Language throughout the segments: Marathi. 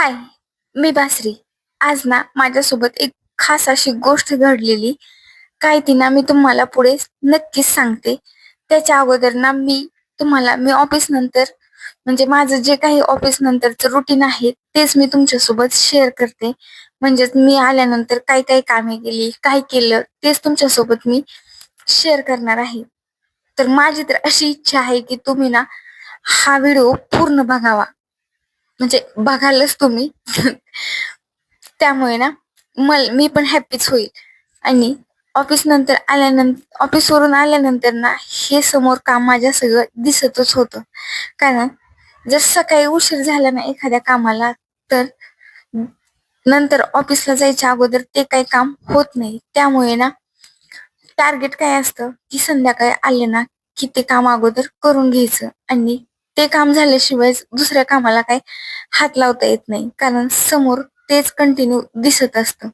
हाय, मी बासरी. आज ना माझ्यासोबत एक खास अशी गोष्ट घडलेली. काय ती ना मी तुम्हाला पुढे नक्कीच सांगते. त्याच्या अगोदर ना मी ऑफिस नंतर म्हणजे माझं जे काही ऑफिस नंतरचं रुटीन आहे तेच मी तुमच्यासोबत शेअर करते. म्हणजेच मी आल्यानंतर काय काय कामे केली, काय केलं तेच तुमच्यासोबत मी शेअर करणार आहे. तर माझी तर अशी इच्छा आहे की तुम्ही ना हा व्हिडिओ पूर्ण बघावा. म्हणजे बघालच तुम्ही. त्यामुळे ना मी पण हॅपीच होईल. आणि ऑफिसवरून आल्यानंतर ना हे समोर काम माझ्या सगळं दिसतच होतं. कारण जर सकाळी उशीर झाला ना एखाद्या कामाला, तर नंतर ऑफिसला जायच्या अगोदर ते काही काम होत नाही. त्यामुळे ना टार्गेट काय असतं की संध्याकाळी आले ना की ते काम अगोदर करून घ्यायचं, आणि ते काम झाल्याशिवाय दुसऱ्या कामाला काही हात लावता येत नाही, कारण समोर तेच कंटिन्यू दिसत असतं.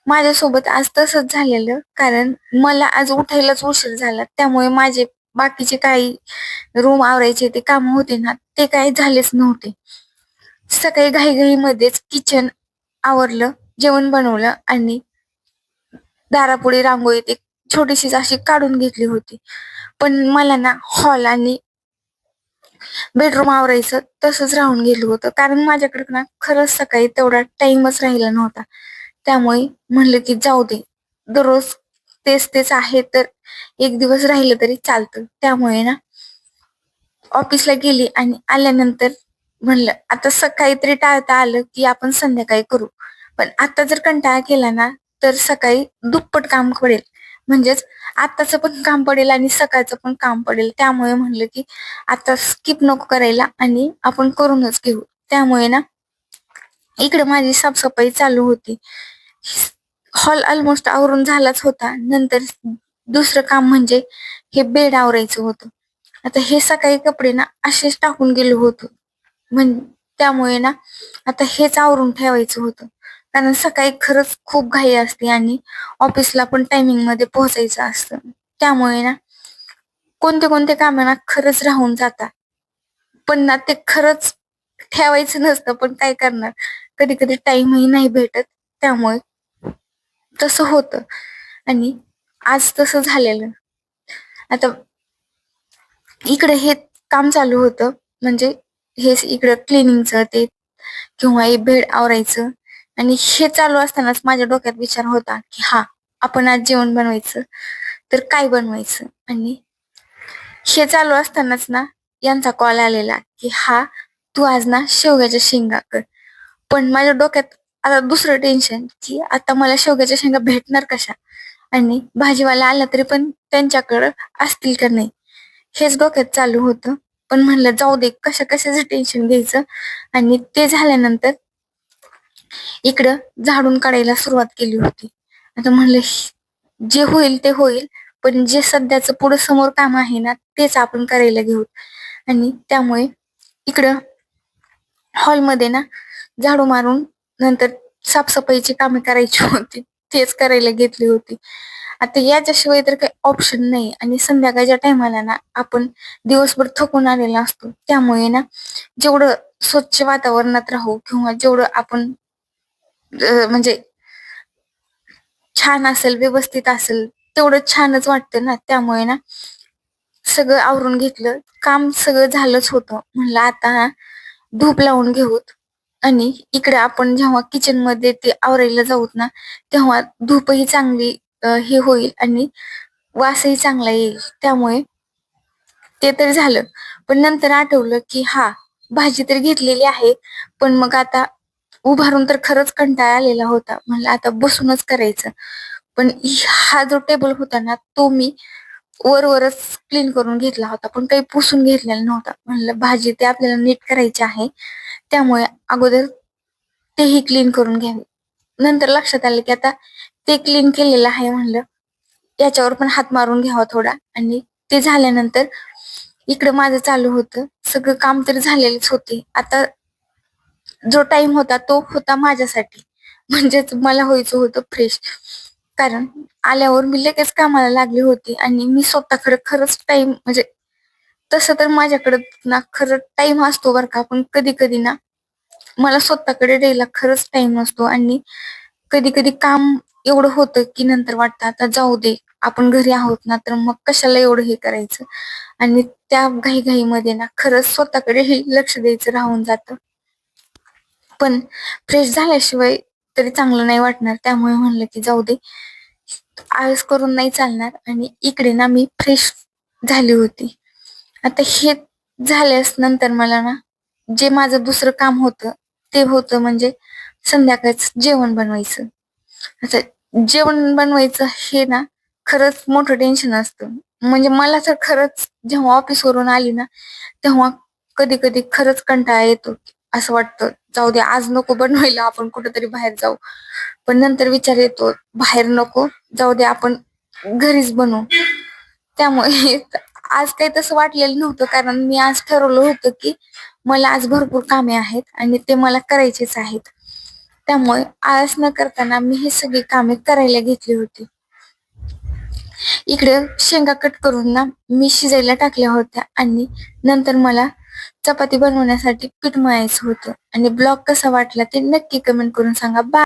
माझ्यासोबत आज तसंच झालेलं, कारण मला आज उठायलाच उशीर झाला. त्यामुळे माझे बाकीचे काही रूम आवरायचे ते काम होते ना, ते काही झालेच नव्हते. सकाळी घाईघाईमध्येच किचन आवरलं, जेवण बनवलं आणि दारापुढे रांगोळी एक छोटीशीच अशी काढून घेतली होती. पण मला ना हॉल आणि बेडरूम आवरायचं तसंच राहून गेलं होतं, कारण माझ्याकडे ना खरंच सकाळी तेवढा टाइमच राहिला नव्हता. त्यामुळे म्हणलं की जाऊ दे, दररोज तेच तेच आहे तर एक दिवस राहिलं तरी चालतं. त्यामुळे ना ऑफिसला गेली आणि आल्यानंतर म्हणलं आता सकाळी तरी टाळता आलं की आपण संध्याकाळी करू. पण आता जर कंटाळा केला ना तर सकाळी दुप्पट काम पडेल. म्हणजेच आत्ताचं पण काम पडेल आणि सकाळचं पण काम पडेल. त्यामुळे म्हणलं की आता स्किप नको करायला आणि आपण करूनच घेऊ. त्यामुळे ना इकडे माझी साफसफाई चालू होती. हॉल ऑलमोस्ट आवरून झालाच होता. नंतर दुसरं काम म्हणजे हे बेड आवरायचं होतं. आता हे सकाळी कपडे ना असेच टाकून गेलो होतो. म्हण त्यामुळे ना आता हेच आवरून ठेवायचं होतं. कारण सकाळी खरंच खूप घाई असते आणि ऑफिसला पण टायमिंग मध्ये पोहोचायचं असतं. त्यामुळे ना कोणते कोणते कामं ना खरंच राहून जातात. पण ना ते खरंच ठेवायचं नसतं, पण काय करणार? कधी कधी टाइमही नाही भेटत. त्यामुळे तसं होतं. आणि आज तसं झालेलं. आता इकडे हे काम चालू होतं, म्हणजे हेच इकडं क्लिनिंगचं ते किंवा हे बेड आवरायचं. आणि हे चालू असतानाच माझ्या डोक्यात विचार होता की हा, आपण आज जेवण बनवायचं तर काय बनवायचं. आणि हे चालू असतानाच ना यांचा कॉल आलेला की हा, तू आज ना शेवग्याच्या शेंगा कर. पण माझ्या डोक्यात आता दुसरं टेन्शन की आता मला शेवग्याच्या शेंगा भेटणार कशा, आणि भाजीवाला आला तरी पण त्यांच्याकडं असतील का नाही, हेच डोक्यात चालू होतं. पण म्हणलं जाऊ दे, कशाचं टेन्शन घ्यायचं. आणि ते झाल्यानंतर इकडं झाडून काढायला सुरुवात केली होती. आता म्हणलं जे होईल ते होईल, पण जे सध्याचं पुढं समोर काम आहे ना तेच आपण करायला घेऊ. आणि त्यामुळे इकडं हॉलमध्ये ना झाडू मारून नंतर साफसफाईची कामे करायची होती, तेच करायला घेतली होती. आता याच्याशिवाय तर काही ऑप्शन नाही. आणि संध्याकाळच्या टायमाला ना आपण दिवसभर थकून आलेला असतो. त्यामुळे ना जेवढं स्वच्छ वातावरणात राहू किंवा जेवढं आपण म्हणजे छान असेल, व्यवस्थित असेल, तेवढं छानच वाटतं ना. त्यामुळे ना सगळं आवरून घेतलं. काम सगळं झालंच होतं. म्हणलं आता ना धूप लावून घेऊत. आणि इकडे आपण जेव्हा किचन मध्ये ते आवरायला जाऊत ना, तेव्हा धूपही चांगली हे होईल आणि वासही चांगला येईल. त्यामुळे ते तर झालं. पण नंतर आठवलं की हा, भाजी तर घेतलेली आहे, पण मग आता उभारून तर खरंच कंटाळा आलेला होता. म्हणलं आता बसूनच करायचं. पण हा जो टेबल होता ना तो मी वरच क्लीन करून घेतला होता, पण काही पुसून घेतलेला नव्हता. म्हणलं भाजी ते आपल्याला नीट करायची आहे, त्यामुळे अगोदर तेही क्लीन करून घ्यावे. नंतर लक्षात आलं की आता ते क्लीन केलेलं आहे, म्हणलं याच्यावर पण हात मारून घ्यावा थोडा. आणि ते झाल्यानंतर इकडं माझं चालू होतं. सगळं काम तर झालेलेच होते. आता जो टाइम होता तो होता माझ्यासाठी. म्हणजेच मला व्हायचं होतं फ्रेश. कारण आल्यावर मी लगेच कामाला लागली होती आणि मी स्वतःकडे खरंच टाइम म्हणजे तसं तर माझ्याकडे ना खरं टाइम असतो बरं का, पण कधी कधी ना मला स्वतःकडे द्यायला खरंच टाइम नसतो आणि कधी कधी काम एवढं होतं की नंतर वाटतं आता जाऊ दे, आपण घरी आहोत ना, तर मग कशाला एवढं हे करायचं. आणि त्या घाईघाईमध्ये ना खरंच स्वतःकडे लक्ष द्यायचं राहून जातं. पण फ्रेश झाल्याशिवाय तरी चांगलं नाही वाटणार, त्यामुळे म्हणलं की जाऊ दे, आळस करून नाही चालणार. आणि इकडे ना मी फ्रेश झाली होती. आता हे झाल्यास नंतर मला ना जे माझं दुसरं काम होतं ते होतं म्हणजे संध्याकाळचं जेवण बनवायचं. आता जेवण बनवायचं हे ना खरंच मोठं टेन्शन असतं. म्हणजे मला तर खरंच जेव्हा ऑफिसवरून आली ना, तेव्हा कधी कधी खरंच कंटाळा येतो. असं वाटतं जाऊ दे, आज नको बनवायला, आपण कुठेतरी बाहेर जाऊ. पण नंतर विचार येतो बाहेर नको, जाऊ दे, आपण घरीच बनवू. त्यामुळे आज काही तसं वाटलेलं नव्हतं, कारण मी आज ठरवलं होतं की मला आज भरपूर कामे आहेत आणि ते मला करायचेच आहेत. त्यामुळे आळस न करताना मी ही सगळी कामे करायला घेतली होती. इकडे शेंगा कट करून ना मी शिजायला टाकल्या होत्या आणि नंतर मला चपाती बनवण्यासाठी पीठ मळायचं होतं. आणि ब्लॉग कसा वाटला ते नक्की कमेंट करून सांगा. बाय.